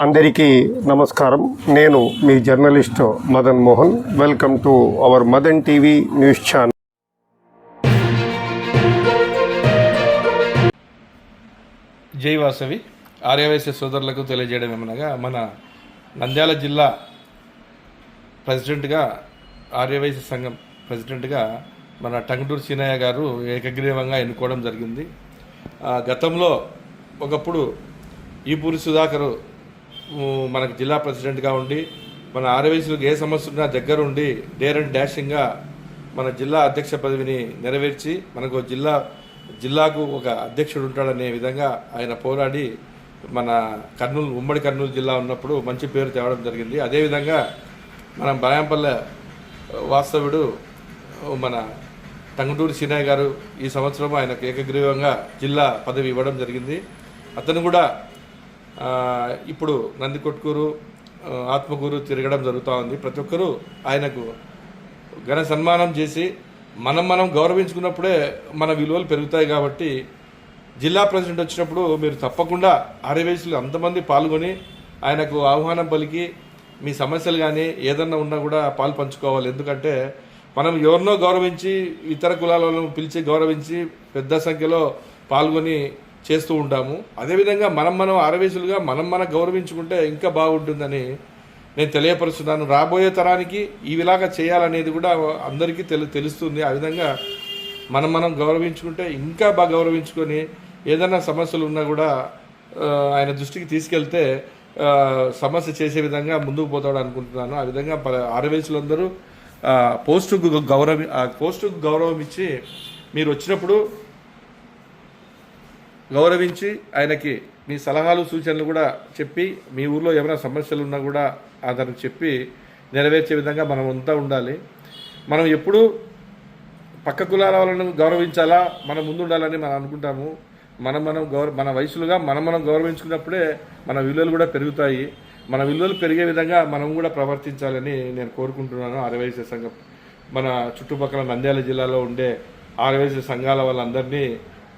అందరికీ నమస్కారం. నేను మీ journalist Madan Mohan. Welcome to our Madan TV news channel. జై వాసవి. ఆర్యవైశ్య సోదరులకు తెలియజేయడం ఏమనగా, మన నంద్యాల జిల్లా ప్రెసిడెంట్గా, ఆర్యవైశ్య సంఘం ప్రెసిడెంట్గా మన టంగుటూరు సీనయ్య గారు ఏకగ్రీవంగా ఎన్నుకోవడం జరిగింది. గతంలో ఒకప్పుడు ఈపూరి సుధాకర్ మనకు జిల్లా ప్రెసిడెంట్గా ఉండి, మన ఆర్యవైశ్యులకు ఏ సమస్య ఉన్నా దగ్గరుండి డేర్ అండ్ డాషింగ్గా మన జిల్లా అధ్యక్ష పదవిని నెరవేర్చి మనకు జిల్లాకు ఒక అధ్యక్షుడు ఉంటాడనే విధంగా ఆయన పోరాడి మన ఉమ్మడి కర్నూలు జిల్లా ఉన్నప్పుడు మంచి పేరు తేవడం జరిగింది. అదేవిధంగా మనం బనాంపల్లె వాస్తవుడు మన టంగుటూరి సీనయ్య గారు ఈ సంవత్సరం ఆయనకు ఏకగ్రీవంగా జిల్లా పదవి ఇవ్వడం జరిగింది. అతను కూడా ఇప్పుడు నందికొట్కూరు, ఆత్మకూరు తిరగడం జరుగుతూ ఉంది. ప్రతి ఒక్కరూ ఆయనకు ఘన సన్మానం చేసి మనం గౌరవించుకున్నప్పుడే మన విలువలు పెరుగుతాయి. కాబట్టి జిల్లా ప్రెసిడెంట్ వచ్చినప్పుడు మీరు తప్పకుండా ఆర్యవైశ్యులు అంతమంది పాల్గొని ఆయనకు ఆహ్వానం పలికి మీ సమస్యలు కానీ ఏదన్నా ఉన్నా కూడా పాలు పంచుకోవాలి. ఎందుకంటే మనం ఎవరినో గౌరవించి, ఇతర కులాలను పిలిచి గౌరవించి పెద్ద సంఖ్యలో పాల్గొని చేస్తూ ఉంటాము. అదేవిధంగా మనం ఆర్యవైశ్యులుగా మనం గౌరవించుకుంటే ఇంకా బాగుంటుందని నేను తెలియపరుస్తున్నాను. రాబోయే తరానికి ఈ విలాగా చేయాలనేది కూడా అందరికీ తెలుస్తుంది. ఆ విధంగా మనం గౌరవించుకుంటే ఇంకా బాగా గౌరవించుకొని ఏదైనా సమస్యలు ఉన్నా కూడా ఆయన దృష్టికి తీసుకెళ్తే సమస్య చేసే విధంగా ముందుకు పోతాడు అనుకుంటున్నాను. ఆ విధంగా ఆర్యవైశ్యులందరూ పోస్టుకు గౌరవం ఇచ్చి మీరు వచ్చినప్పుడు గౌరవించి ఆయనకి మీ సలహాలు సూచనలు కూడా చెప్పి, మీ ఊర్లో ఏమైనా సమస్యలు ఉన్నా కూడా అతనికి చెప్పి నెరవేర్చే విధంగా మనం అంతా ఉండాలి. మనం ఎప్పుడూ పక్క కులాల వాళ్ళను గౌరవించాలా, మనం ముందు ఉండాలని మనం అనుకుంటాము. మన వయసులుగా మనం గౌరవించుకున్నప్పుడే మన విలువలు కూడా పెరుగుతాయి. మన విలువలు పెరిగే విధంగా మనం కూడా ప్రవర్తించాలని నేను కోరుకుంటున్నాను. ఆర్యవైశ్య సంఘం మన చుట్టుపక్కల నంద్యాల జిల్లాలో ఉండే ఆర్యవైశ్య సంఘాల వాళ్ళందరినీ,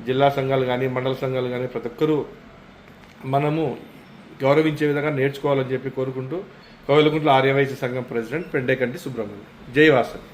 జిల్లా సంఘాలు కానీ మండల సంఘాలు కానీ ప్రతి ఒక్కరూ మనము గౌరవించే విధంగా నేర్చుకోవాలని చెప్పి కోరుకుంటూ, కోవెలకుంట్ల ఆర్యవైశ్య సంఘం ప్రెసిడెంట్ పెండేకంటి సుబ్రహ్మణ్యం. జై వాసవి.